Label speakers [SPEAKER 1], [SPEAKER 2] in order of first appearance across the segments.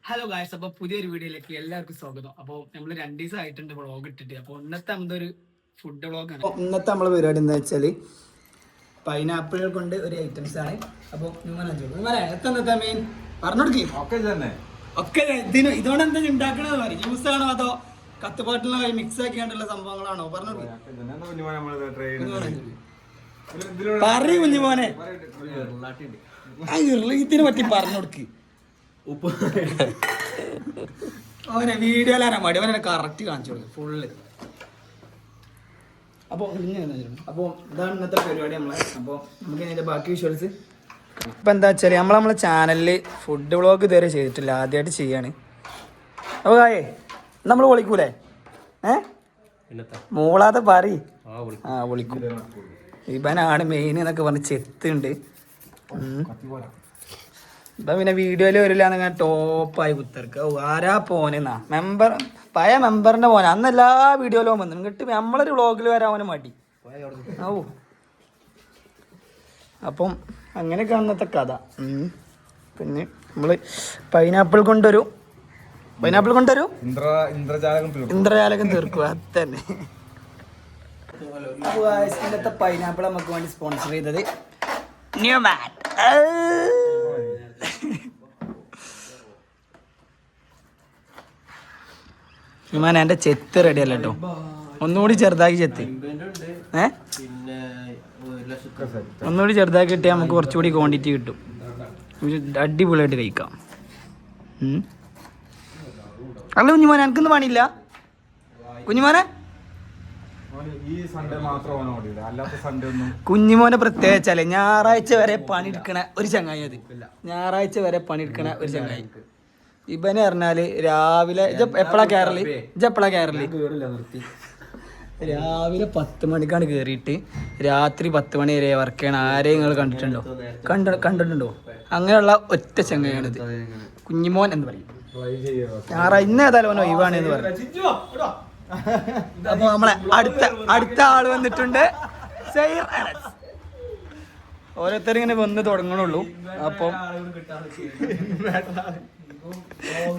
[SPEAKER 1] Hello guys, അപ്പോൾ പുതിയൊരു വീഡിയോയിലേക്ക് എല്ലാവർക്കും സ്വാഗതം. അപ്പോൾ നമ്മൾ 2 ദിവസം ആയിട്ടുണ്ട് വ്ളോഗ് ഇട്ടിട്ട്. അപ്പോൾ ഇന്നത്തെ നമ്മുടെ ഫുഡ് വ്ളോഗാണ്. ഇന്നത്തെ നമ്മളെ പരിപാടി എന്താ വെച്ചാൽ പൈനാപ്പിളുകൾ കൊണ്ട് ഒരു ഐറ്റംസ് ആണ്. അപ്പോൾ എത്ര മെയിൻ പറഞ്ഞോടുക്കി ഒക്കെ ഇതുകൊണ്ട് എന്താ ഉണ്ടാക്കണത് പറയും? ജ്യൂസ് ആണോ അതോ കത്തുപാട്ടിലുള്ള മിക്സ് ആക്കിയാണ്ടുള്ള സംഭവങ്ങളാണോ? പറഞ്ഞോടുക്കി പറയൂ കുഞ്ഞുമോനെ, ആ ഇർളീത്തിനെ പറ്റി പറഞ്ഞോടുക്കി. ഉപ്പ് അവനെ വീഡിയോയിലാരാ മടി, അവനെ കറക്റ്റ് കാണിച്ചു കൊടുക്കും ഫുള്ള്. അപ്പോൾ ഇതാണ് ഇന്നത്തെ പരിപാടി നമ്മളെ. അപ്പോൾ നമുക്ക് ഇതിൻ്റെ ബാക്കി വിഷ്വൽസ് ഇപ്പം എന്താ വെച്ചാൽ നമ്മളെ ചാനലിൽ ഫുഡ് വ്ളോഗ് ഇതുവരെ ചെയ്തിട്ടില്ല, ആദ്യമായിട്ട് ചെയ്യാണ്. അപ്പോൾ നമ്മൾ വിളിക്കൂലേ? മൂളാതെ പറ. വിളിക്കും. ഇവനാണ് മെയിൻ എന്നൊക്കെ പറഞ്ഞ് ചെത്തുണ്ട്. ഇപ്പം പിന്നെ വീഡിയോയിൽ വരില്ല എന്നിങ്ങനെ ടോപ്പായി കുത്തിറക്കുക. ആരാ പോനെന്നാ മെമ്പർ, പഴയ മെമ്പറിൻ്റെ പോനെ. അന്ന് എല്ലാ വീഡിയോയിലും വന്നു. ഇങ്ങോട്ട് നമ്മളൊരു വ്ളോഗിൽ വരാൻ അവന് മടി. അപ്പം അങ്ങനെയൊക്കെ അന്നത്തെ കഥ. പിന്നെ നമ്മൾ പൈനാപ്പിൾ കൊണ്ടൊരു ഇന്ദ്രജാലകം തീർക്കുക. അത് തന്നെ. അപ്പോൾ ഇന്നത്തെ പൈനാപ്പിൾ നമുക്ക് വേണ്ടി സ്പോൺസർ ചെയ്തത് ന്യൂമാൻ. വിമാനം എൻ്റെ ചെത്ത് റെഡി അല്ല കേട്ടോ, ഒന്നുകൂടി ചെറുതാക്കി ചെത്ത്. ഒന്നുകൂടി ചെറുതാക്കി കിട്ടിയാൽ നമുക്ക് കുറച്ചുകൂടി ക്വാണ്ടിറ്റി കിട്ടും, അടിപൊളിയായിട്ട് കഴിക്കാം. അല്ല കുഞ്ഞുമോനെ, എനിക്കൊന്നും പണിയില്ല കുഞ്ഞുമോനെ. കുഞ്ഞുമോനെ പ്രത്യേകിച്ചല്ലേ ഞായറാഴ്ച വരെ പണിയെടുക്കണ ഒരു ചങ്ങായി. അത് ഞായറാഴ്ച വരെ പണിയെടുക്കണ ഒരു ചങ്ങായി. ഇവന് പറഞ്ഞാല് രാവിലെ എപ്പോഴാ കയറല്? രാവിലെ 10 മണിക്കാണ് കയറിയിട്ട് രാത്രി 10 മണി വരെ വർക്ക് ചെയ്യണം. ആരെയും നിങ്ങൾ കണ്ടിട്ടുണ്ടോ? അങ്ങനെയുള്ള ഒറ്റ ചങ്ങയാണിത് കുഞ്ഞിമോൻ എന്ന് പറയും. ഇന്ന് ഏതായാലും അവൻ ഒഴിവാണ് എന്ന് പറയും. അപ്പൊ നമ്മളെ അടുത്ത ആള് വന്നിട്ടുണ്ട്. ഓരോരുത്തർ ഇങ്ങനെ വന്ന് തുടങ്ങണുള്ളൂ. അപ്പം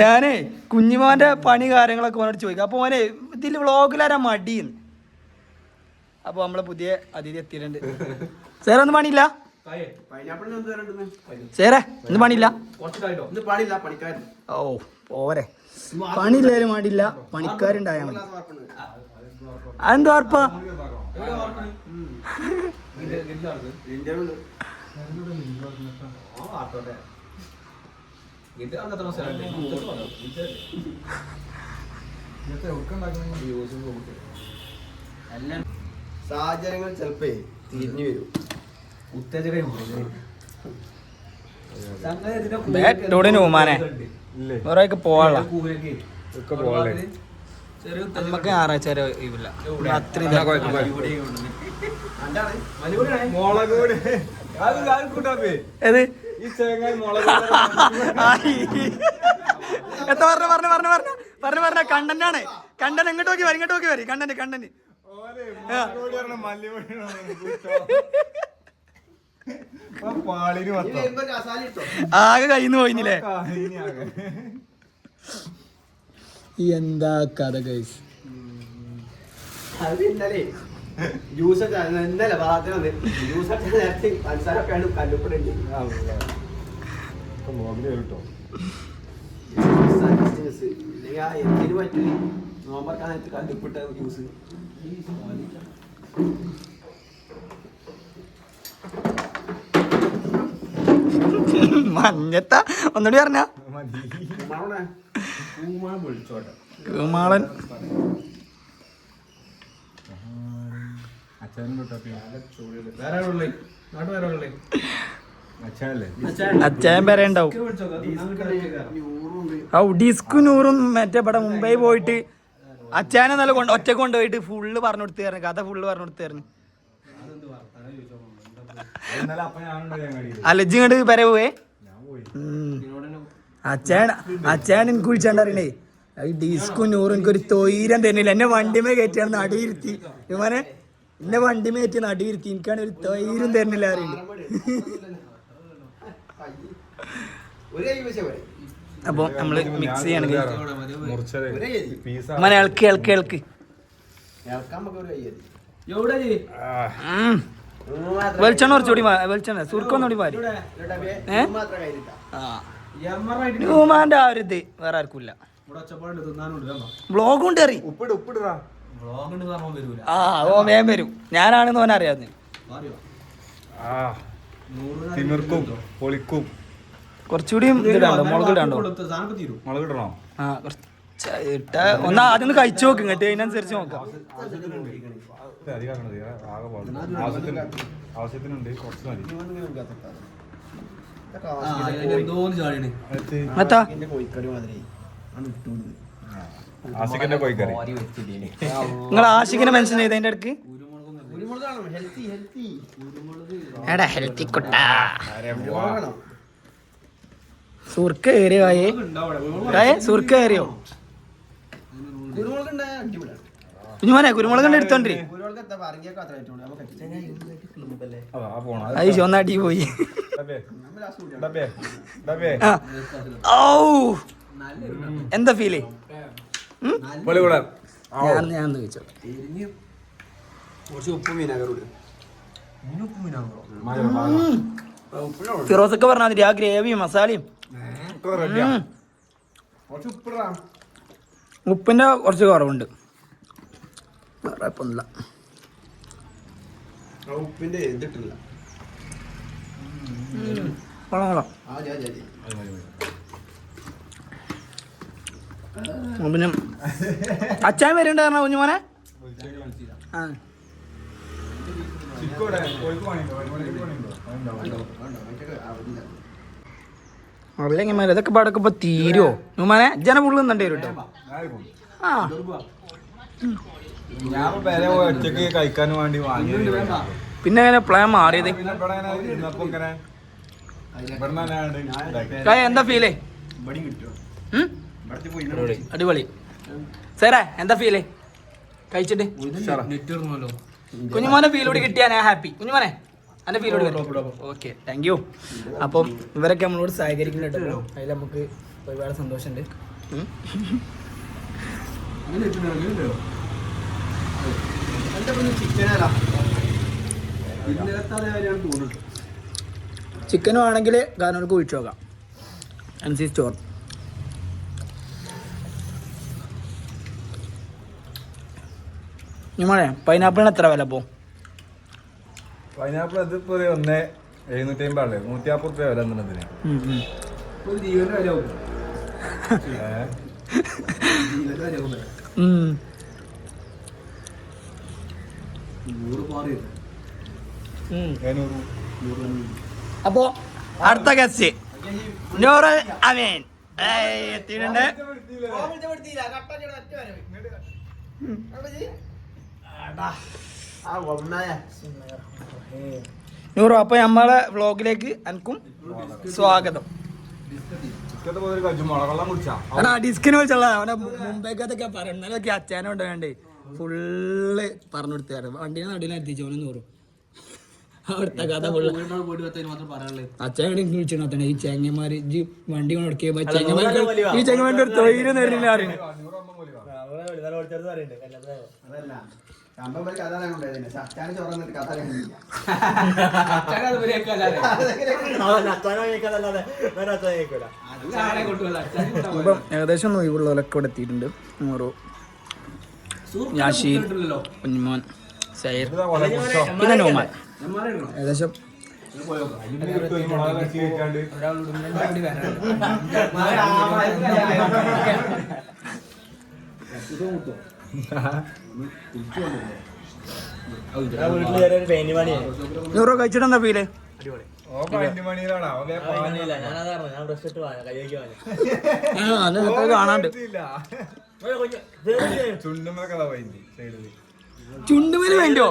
[SPEAKER 1] ഞാനേ കുഞ്ഞിമോന്റെ പണി കാര്യങ്ങളൊക്കെ ഓനോട് ചോദിക്കാം. അപ്പൊ ഓനെ ഇതിൽ വ്ളോഗിലാരാ മടിയെന്ന്. അപ്പൊ നമ്മളെ പുതിയ അതിഥി എത്തിയിട്ടുണ്ട്. സേറെ ഒന്നും പണിയില്ല? സേറെ ഒന്നും പണിയില്ല? ഓ പോരെ, പണിയില്ലാലും പാടില്ല, പണിക്കാരുണ്ടായാൽ മതി. അതെന്താ ഉറപ്പാ?
[SPEAKER 2] സാഹചര്യങ്ങൾ ചിലപ്പോ തിരിഞ്ഞു വരും.
[SPEAKER 1] ഉമ്മാനെ വേറെയൊക്കെ പോവാനുള്ള നമുക്ക് ഞായറാഴ്ച ഇല്ല. അത്രയും ഏത് എത്ര പറഞ്ഞ കണ്ടന്റാണ്. കണ്ടന്റ് എങ്ങോട്ട് നോക്കി വരി കണ്ടന്റ് ആകെ കയ്യിന്ന് പോയില്ലേ? എന്താ കഥ ഗൈസ്.
[SPEAKER 2] ജ്യൂസ് ഇന്നലെ ജ്യൂസ് പഞ്ചസാരൊക്കെയാണ് കല്ലുപ്പിടുണ്ട്. എന്തിനു പറ്റി നോമ്പറക്കാനായിട്ട് കല്ലുപ്പിട്ട ജ്യൂസ്.
[SPEAKER 1] മഞ്ഞത്ത ഒന്നുകൂടി പറഞ്ഞ കുമാളൻ. അച്ചായൻ പേരെ ഉണ്ടാവും. ഡിസ്കു നൂറും മറ്റേ ഇവിടെ മുംബൈ പോയിട്ട് അച്ചായനെ നല്ല ഒറ്റ കൊണ്ടുപോയിട്ട് ഫുള്ള് പറഞ്ഞു കൊടുത്തായിരുന്നു, കഥ ഫുള്ള് പറഞ്ഞു കൊടുത്തായിരുന്നു. അലജി ഇങ്ങോട്ട് പെര പോവേ. അച്ചായൻ എനിക്ക് വിളിച്ചാണ്ടറിയണേ, ഈ ഡിസ്കു നൂറും എനിക്കൊരു തൊയിരം തരുന്നില്ല. എന്നെ വണ്ടിമേ കയറ്റിയാണ് നടിയിരുത്തി. ഇവനെ എന്നെ വണ്ടിമേ കയറ്റി നടിയിരുത്തി. എനിക്കാണ് ഒരു തൊയിരം തരുന്നില്ല അറിയുന്നത്. അപ്പോൾ നമ്മൾ മിക്സ് ചെയ്യണം
[SPEAKER 2] പീസ
[SPEAKER 1] മന ഇളക്ക് ഇളക്ക് ഇളക്ക്
[SPEAKER 2] ഇളക്കാൻ നമുക്ക് ഒരു കയ്യതി
[SPEAKER 1] വെളിച്ചെണ്ണ കുറച്ചുകൂടി വെളിച്ചെണ്ണ സുർക്കൊന്നുകൂടി മാറി
[SPEAKER 2] മാത്രം കയ്യിലിട്ടാ
[SPEAKER 1] ഹ്യൂമാന്റെ ആ ഒരു ഇത് വേറെ ആർക്കും ബ്ലോഗ് കൊണ്ട് കയറി
[SPEAKER 2] ഉപ്പിടാ
[SPEAKER 1] ആ ഓ വേഗം വരും ഞാനാണെന്ന് ഓൻ അറിയാന്ന്
[SPEAKER 2] തിമിർക്കും പൊളിക്കും
[SPEAKER 1] കുറച്ചുകൂടി ഇതിടാണ്ടോ മുളക് ഇടാണ്ടോ
[SPEAKER 2] മുളക് ഇടണോ
[SPEAKER 1] ആ കുറച്ച് ഇട്ട ഒന്ന് ആദ്യം ഒന്ന് കഴിച്ചു നോക്ക് ഇങ്ങോട്ട് അതിനനുസരിച്ച് നോക്കാം
[SPEAKER 2] ആവശ്യത്തിനുണ്ട് കുറച്ച് മതി
[SPEAKER 1] എത്താ
[SPEAKER 2] കോഴിക്കറി മാതിരി ആസിക്കിന്റെ കോഴിക്കറി
[SPEAKER 1] നിങ്ങൾ ആഷിക്കിനെ മെൻഷൻ ചെയ്ത് അതിന്റെ ഇടക്ക് എടാ ഹെൽത്തി കുട്ടാ സുർക്ക കയറിയോ കായേ സുർക്ക കയറിയോ കുഞ്ഞുമോനെ കുരുമുളക് എടുത്തോണ്ടി അയ്യോ ഒന്ന് അടി പോയി എന്താ ഫീല് ഞാൻ ചോദിച്ചോ ഫിറോസൊക്കെ പറഞ്ഞാൽ ആ ഗ്രേവിയും മസാലയും ഉപ്പിന്റെ കുറച്ച് കുറവുണ്ട് കുഴപ്പമൊന്നുമില്ല
[SPEAKER 2] ഉപ്പിന്റെ ഇതിട്ടില്ല
[SPEAKER 1] കൊള്ളാം പിന്നെ അച്ചാൻ വരുന്നുണ്ട് പറഞ്ഞ കുഞ്ഞുമോനെ ആ അല്ലെങ്കിൽ മേലെ ഇതൊക്കെ പാടൊക്കെ ഇപ്പൊ തീരുവോ നുമാനെ ജന പുള്ളുന്നുണ്ടേ കേട്ടോ ആ
[SPEAKER 2] ഞാൻ ഒറ്റക്ക് കഴിക്കാൻ വേണ്ടി വാങ്ങി
[SPEAKER 1] പിന്നെ അങ്ങനെ പ്ലാൻ മാറിയത് എന്താ ഫീലേ അടിപൊളി സാറേ എന്താ ഫീലേ കഴിച്ചിട്ട് കുഞ്ഞുമോനെ ഫീലോട് കിട്ടിയാ ഞാൻ ഹാപ്പി കുഞ്ഞുമോനെ എന്റെ ഫീലോട് ഓക്കെ താങ്ക് യു അപ്പം ഇവരൊക്കെ നമ്മളോട് സഹകരിക്കുന്നുണ്ട് അതിൽ നമുക്ക് ഒരുപാട് സന്തോഷമുണ്ട് ചിക്കനും ആണെങ്കിൽ ഗാനോർക്ക് ഒഴിച്ചു നോക്കാം അൻസി സ്റ്റോർ ഞമ്മളെ പൈനാപ്പിളിന് എത്ര വില പോ
[SPEAKER 2] പൈനാപ്പിൾ അതിപ്പോ 1,750 150 വില എന്നതിന്
[SPEAKER 1] അപ്പോ അടുത്ത ഗസ്റ്റ് നൂറ് അമീൻ എത്തിയിട്ടുണ്ട് നൂറു അപ്പൊ നമ്മളെ വ്ളോഗിലേക്ക് എനിക്കും സ്വാഗതം ഡിസ്കിന് വിളിച്ചുള്ള അവനെ മുമ്പേക്കത്തൊക്കെ പറയുന്നതൊക്കെ അച്ഛനോണ്ട് വേണ്ടേ ഫുള്ള് പറഞ്ഞു കൊടുത്തായിരുന്നു വണ്ടിനെ നടുവിൽ എത്തിച്ചു അവനെ നൂറും അവിടുത്തെ കഥ അച്ഛനെ വിളിച്ചിട്ട് ഈ ചെങ്ങന്മാര് വണ്ടി കൊടുക്കുകയോ ഈ ചെങ്ങന്മാരുടെ ഒരു തൊഴിലും നേരില്ല അറിയുന്നത് ഏകദേശം ഒഴിവുള്ളവരൊക്കെ ഇവിടെ എത്തിയിട്ടുണ്ട് നൂറു യാഷീൻ കുഞ്ഞുമോൻ സൈർ പിന്നെ നോമാൻ ഏകദേശം നൂറോ കഴിച്ചിട്ടെന്താ ഫീല് കാണാണ്ട് ചുണ്ടുമേല് വേണ്ടോ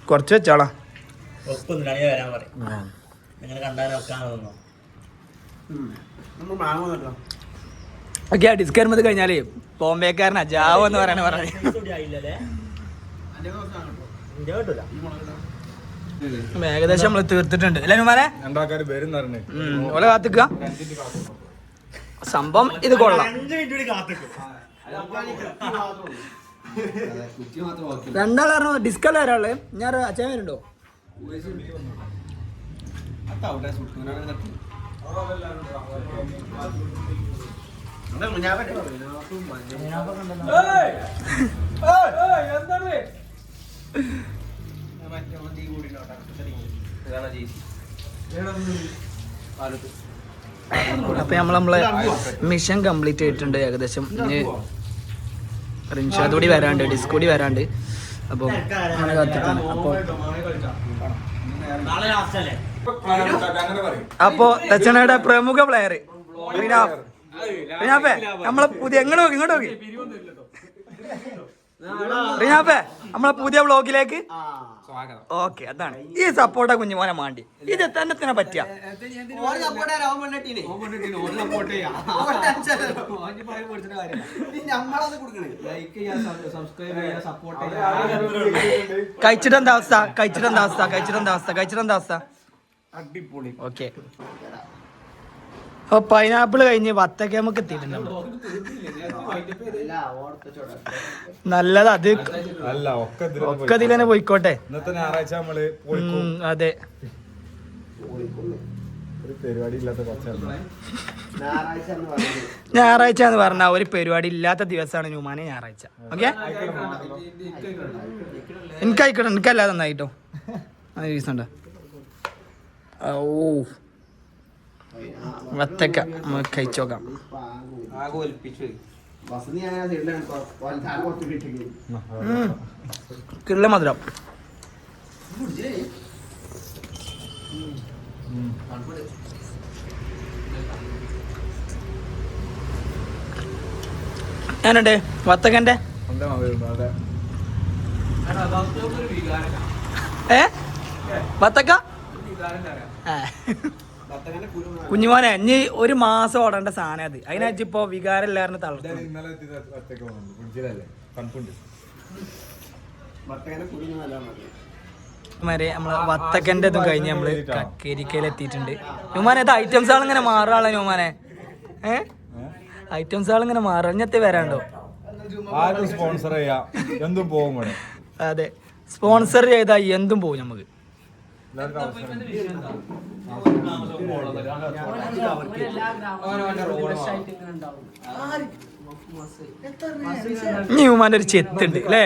[SPEAKER 1] കൊറച്ച് വെച്ചാളാ ഓക്കെ ഡിസ്കർമത് കഴിഞ്ഞാല് ബോംബെക്കാരനാ ജാവോ എന്ന് പറയണ പറഞ്ഞേ ഏകദേശം നമ്മള് തീർത്തിട്ടുണ്ട് അല്ലേ നുമാനെ?
[SPEAKER 2] രണ്ടാൾക്കാർ വരും പറഞ്ഞേ
[SPEAKER 1] ഓലെ കാത്തിക്ക സംഭവം ഇത് കൊള്ളാം. രണ്ടാൾ പറഞ്ഞു ഡിസ്കൗണ്ട് വരാള്. ഞാൻ അച്ഛൻ വരുന്നുണ്ടോ? അപ്പൊ നമ്മളെ മിഷൻ കംപ്ലീറ്റ് ആയിട്ടുണ്ട് ഏകദേശം. ഇനി റിൻഷാദ് കൂടി വരാണ്ട്, ഡിസ്ക് കൂടി വരാണ്ട്. അപ്പോൾ അങ്ങനെ കാത്തിട്ടാണ്. അപ്പോ തച്ചണയുടെ പ്രമുഖ പ്ലെയർ റിനാഫേ നമ്മളെ പുതിയ ഇങ്ങോട്ട് നോക്കി റിനാഫേ നമ്മളെ പുതിയ വ്ളോഗിലേക്ക് ഓക്കെ. അതാണ് ഈ സപ്പോർട്ടാ കുഞ്ഞുമോനെ മാണ്ടി. ഇത് തന്നെ പറ്റിയ കഴിച്ചിട്ടെന്താ അവസ്ഥ? അടിപൊളി. ഓക്കെ. അപ്പൊ പൈനാപ്പിൾ കഴിഞ്ഞ് വത്തക്ക നമുക്ക് എത്തിയിട്ടുണ്ട്. നല്ലത് അത് ഒക്കെ ഇതിൽ തന്നെ പോയിക്കോട്ടെ. അതെ ഞായറാഴ്ച എന്ന് പറഞ്ഞ ഒരു പരിപാടി ഇല്ലാത്ത ദിവസമാണ് ന്യൂമാനെ ഞായറാഴ്ച. ഓക്കെ എനിക്കായിക്കോട്ടെ, എനിക്കല്ലാതെ നന്നായിട്ടോ. ദിവസം ഉണ്ടോ? ഓ വത്തക്ക നമുക്ക് കഴിച്ചു നോക്കാം. കിള്ള മധുരം. ഞാനുണ്ട് വത്തക്കന്റെ വത്തക്ക കുഞ്ഞുമോനെ ഇനി ഒരു മാസം ഓടേണ്ട സാധനം അത്. അതിനകത്തിപ്പോ വികാരം എല്ലാവരും തളർത്തും. നമ്മള് വത്തക്കന്റെ ഇതും കഴിഞ്ഞ് നമ്മള് കക്കേരിക്കയിൽ എത്തിയിട്ടുണ്ട്. ന്യൂമാനെ ഇത് ഐറ്റംസ് ആളിങ്ങനെ മാറാളെ ന്യൂമാനെ. ഐറ്റംസ് ആളിങ്ങനെ മാറാ. ഇഞ്ഞത്തെ വരാണ്ടോ? അതെ സ്പോൺസർ ചെയ്താ എന്തും പോകും നമുക്ക്. ന്യൂമാന്റെ ഒരു ചെത്തുണ്ട് അല്ലേ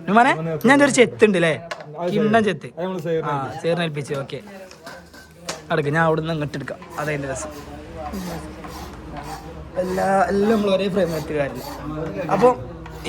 [SPEAKER 1] ന്യൂമാനെ? ഞാൻ ഒരു ചെത്തുണ്ട് അല്ലേ? കിണ്ണം ചെത്ത്. ആ ചേർന്നേൽപ്പിച്ച്. ഓക്കെ അടുക്ക. ഞാൻ അവിടെ നിന്ന് ഇങ്ങോട്ട് എടുക്കാം. അതതിന്റെ രസം. എല്ലാം നമ്മൾ ഒരേ ഫ്രെയിം എത്തുകാരില്ല. അപ്പൊ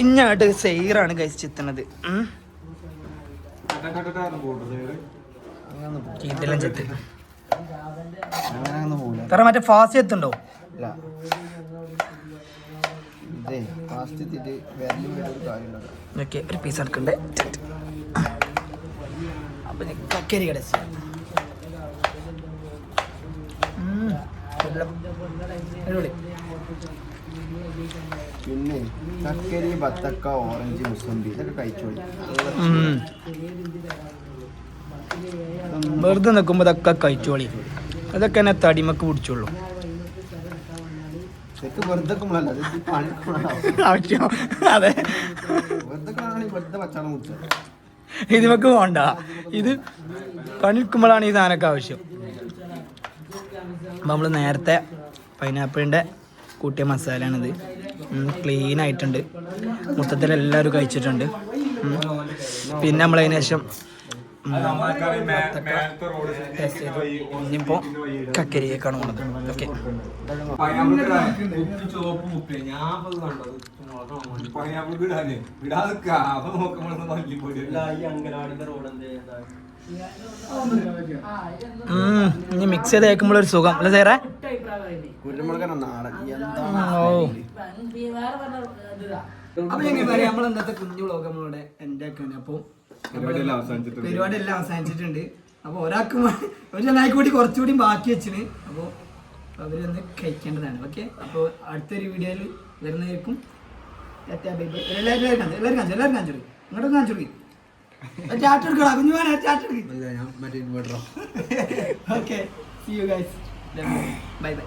[SPEAKER 1] ഇങ്ങോട്ട് സെയ്റാണ് കഴിച്ച് ചെത്തുന്നത്. ഇതെല്ലാം ചെത്ത് തറ മറ്റേ ഫാസ്റ്റ് എത്തുണ്ടോ? ഓക്കെ ഒരു പീസ് എടുക്കണ്ടേ. അപ്പൊ കക്കരി കട
[SPEAKER 3] പിന്നെ കക്കരി, ബത്തക്ക, ഓറഞ്ച്, മുസമ്പി ഇതൊക്കെ കഴിച്ചോളി.
[SPEAKER 1] വെറുതെ നിൽക്കുമ്പോ ഇതൊക്കെ കഴിച്ചോളി. അതൊക്കെ എന്നെ തടിമക്ക് പിടിച്ചോളൂ. അതെ ഇതിമക്ക് പോണ്ട. ഇത് പണിക്കുമ്പോഴാണ് ഈ സാധനമൊക്കെ ആവശ്യം. നമ്മൾ നേരത്തെ പൈനാപ്പിളിൻ്റെ കൂട്ടിയ മസാലയാണിത്. ക്ലീൻ ആയിട്ടുണ്ട്. മൊത്തത്തിൽ എല്ലാവരും കഴിച്ചിട്ടുണ്ട്. പിന്നെ നമ്മളതിന് ശേഷം ഇനിയിപ്പോ കക്കരിയേക്കാണ് പോണത്. ഓക്കെ ഇനി മിക്സ് ചെയ്ത് കേൾക്കുമ്പോഴൊരു സുഖം അല്ലേ സാറേ? നമ്മൾ ഇന്നത്തെ കുഞ്ഞു വ്ളോഗ് നമ്മളുടെ എൻ്റെ ഒക്കെ ഉണ്ട്. അപ്പോൾ പരിപാടി എല്ലാം അവസാനിച്ചിട്ടുണ്ട്. അപ്പോൾ ഒരാൾക്ക് ഒരു ജനായിക്ക് കൂടി കുറച്ചുകൂടി ബാക്കി വെച്ചിന്. അപ്പോൾ അവരൊന്ന് കഴിക്കേണ്ടതാണ്. ഓക്കെ അപ്പോൾ അടുത്തൊരു വീഡിയോയിൽ വരുന്നതായിരിക്കും. എല്ലാവരും കാണിച്ചു ഇങ്ങോട്ട് കാണിച്ചു ചാറ്റ് എടുക്കടാ കുഞ്ഞു വേണേ ചാറ്റ് എടുക്കും okay see you guys bye by